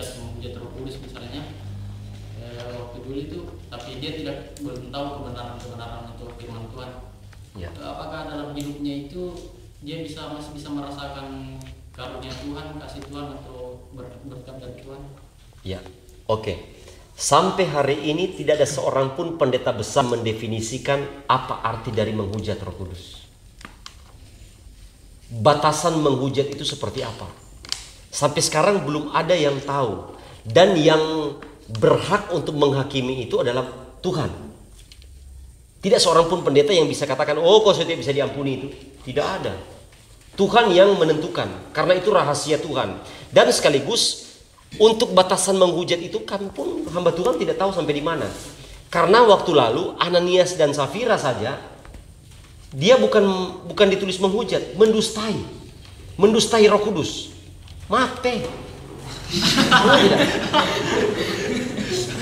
menghujat Roh Kudus misalnya waktu dulu itu, tapi dia belum tahu kebenaran untuk firman Tuhan. Ya. Apakah dalam hidupnya itu dia masih bisa merasakan karunia Tuhan, kasih Tuhan atau berkat dari Tuhan? Ya, oke. Sampai hari ini tidak ada seorang pun pendeta besar mendefinisikan apa arti dari menghujat Roh Kudus. Batasan menghujat itu seperti apa? Sampai sekarang belum ada yang tahu. Dan yang berhak untuk menghakimi itu adalah Tuhan. Tidak seorang pun pendeta yang bisa katakan, oh kok saya tidak bisa diampuni itu. Tidak ada. Tuhan yang menentukan. Karena itu rahasia Tuhan. Dan sekaligus untuk batasan menghujat itu kami pun hamba Tuhan tidak tahu sampai di mana. Karena waktu lalu Ananias dan Safira saja dia bukan ditulis menghujat, mendustai Roh Kudus. Maaf teh.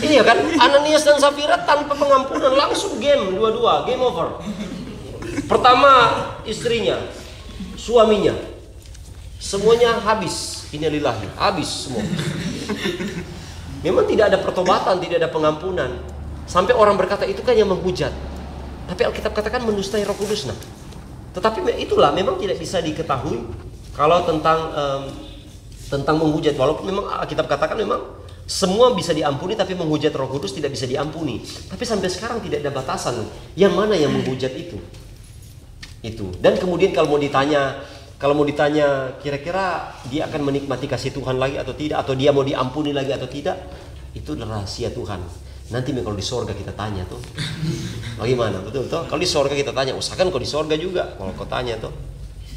Iya kan? Ananias dan Safira tanpa pengampunan langsung game dua-dua, game over. Pertama istrinya, suaminya, semuanya habis. Innalillahi, habis semua. Memang tidak ada pertobatan, tidak ada pengampunan. Sampai orang berkata itu kan yang menghujat. Tapi Alkitab katakan mendustai Roh Kudus. Nah, tetapi itulah memang tidak bisa diketahui kalau tentang menghujat. Walaupun memang Alkitab katakan memang semua bisa diampuni, tapi menghujat Roh Kudus tidak bisa diampuni. Tapi sampai sekarang tidak ada batasan yang mana yang menghujat itu. Dan kemudian kalau mau ditanya kira-kira dia akan menikmati kasih Tuhan lagi atau tidak, atau dia mau diampuni lagi atau tidak, itu adalah rahasia Tuhan. Nanti kalau di sorga kita tanya tuh, bagaimana? Betul tuh? Kalau di sorga kita tanya, usahakan kalau di sorga juga kalau kau tanya tuh,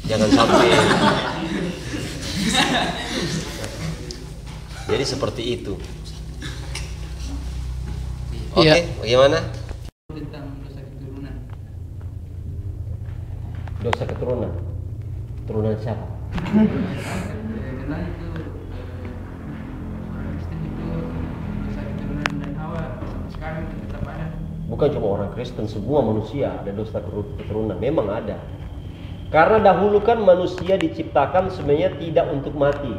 jangan sampai. Jadi seperti itu. Oke, bagaimana? Tentang dosa keturunan. Dosa keturunan. Turunan siapa? Karena itu orang Kristen itu dosa keturunan dan Hawa sekarang tetap ada. Bukan cuma orang Kristen, semua manusia ada dosa keturunan. Memang ada. Karena dahulu kan manusia diciptakan sebenarnya tidak untuk mati.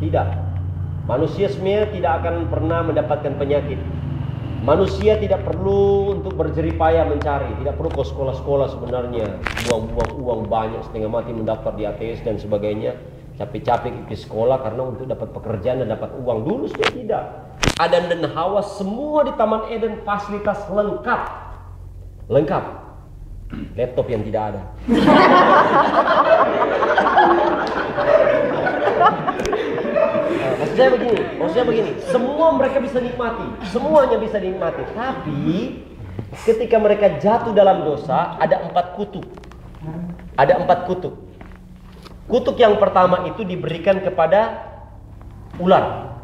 Tidak. Manusia sebenarnya tidak akan pernah mendapatkan penyakit. Manusia tidak perlu untuk berjeripaya mencari, tidak perlu ke sekolah-sekolah sebenarnya, buang-buang uang banyak setengah mati mendaftar di ATS dan sebagainya, capek-capek ke sekolah karena untuk dapat pekerjaan dan dapat uang. Dulu sudah tidak. Adam dan Hawa semua di Taman Eden fasilitas lengkap. Laptop yang tidak ada. Maksudnya begini, semua mereka bisa nikmati, semuanya bisa dinikmati. Tapi ketika mereka jatuh dalam dosa, ada 4 kutuk. Ada 4 kutuk. Kutuk yang pertama itu diberikan kepada ular.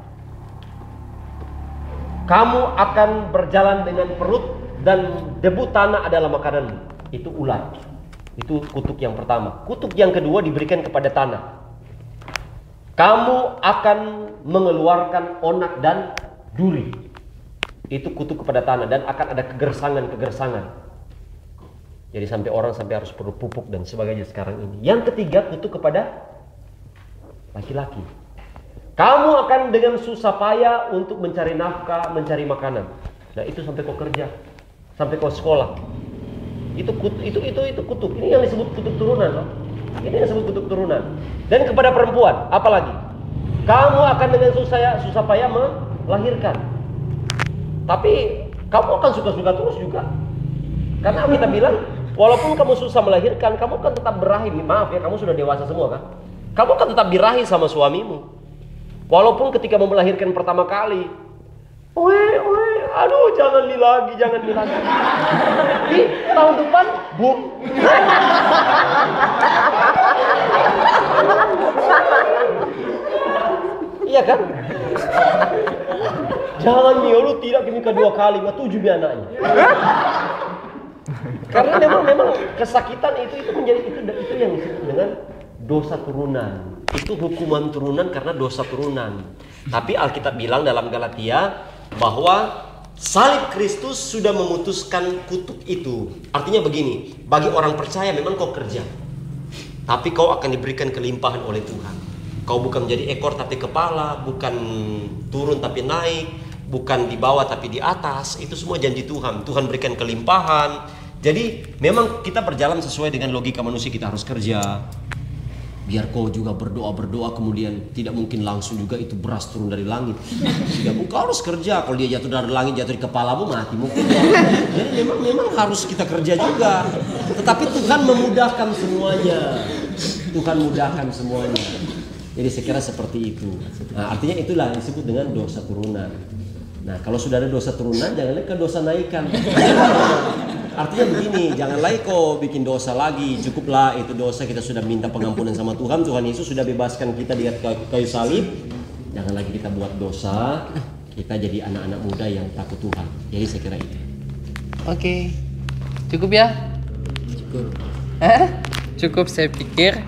Kamu akan berjalan dengan perut dan debu tanah adalah makananmu. Itu ular. Itu kutuk yang pertama. Kutuk yang kedua diberikan kepada tanah. Kamu akan mengeluarkan onak dan duri. Itu kutuk kepada tanah. Dan akan ada kegersangan. Jadi sampai orang harus perlu pupuk dan sebagainya sekarang ini. Yang ketiga kutuk kepada laki-laki. Kamu akan dengan susah payah untuk mencari nafkah, mencari makanan. Nah itu sampai kau kerja, sampai kau sekolah. Itu kutuk. Ini yang disebut kutuk turunan, loh. Ini yang disebut kutuk turunan. Dan kepada perempuan, apalagi? Kamu akan dengan susah payah melahirkan. Tapi kamu akan suka-suka terus juga. Karena kita bilang, walaupun kamu susah melahirkan, kamu kan tetap birahi. Maaf ya, kamu sudah dewasa semua kan? Kamu kan tetap birahi sama suamimu. Walaupun ketika mau melahirkan pertama kali, aduh jangan lagi. Di tahun depan, boom. Iya kan? Jangan lu tidak demi kedua kali, 7 anaknya. Karena memang kesakitan itu menjadi itu yang disebut dengan dosa turunan. Itu hukuman turunan karena dosa turunan. Tapi Alkitab bilang dalam Galatia bahwa salib Kristus sudah memutuskan kutuk itu. Artinya begini, bagi orang percaya memang kau kerja, tapi kau akan diberikan kelimpahan oleh Tuhan. Kau bukan menjadi ekor tapi kepala, bukan turun tapi naik, bukan di bawah tapi di atas. Itu semua janji Tuhan. Tuhan berikan kelimpahan. Jadi memang kita berjalan sesuai dengan logika manusia, kita harus kerja. Biar kau juga berdoa kemudian tidak mungkin langsung juga itu beras turun dari langit. Tidak, kau harus kerja. Kalau dia jatuh dari langit, jatuh di kepalamu, mati mungkin. Jadi memang harus kita kerja juga. Tetapi Tuhan memudahkan semuanya. Tuhan mudahkan semuanya. Jadi saya kira seperti itu. Nah, artinya itulah disebut dengan dosa turunan. Nah, kalau sudah ada dosa turunan, jangan lagi ke dosa naikan. Artinya begini, jangan lagi kau bikin dosa lagi. Cukuplah itu dosa, kita sudah minta pengampunan sama Tuhan. Tuhan Yesus sudah bebaskan kita di kayu salib. Jangan lagi kita buat dosa. Kita jadi anak-anak muda yang takut Tuhan. Jadi saya kira itu. Oke. Cukup ya? Cukup. Cukup saya pikir.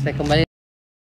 Saya kembali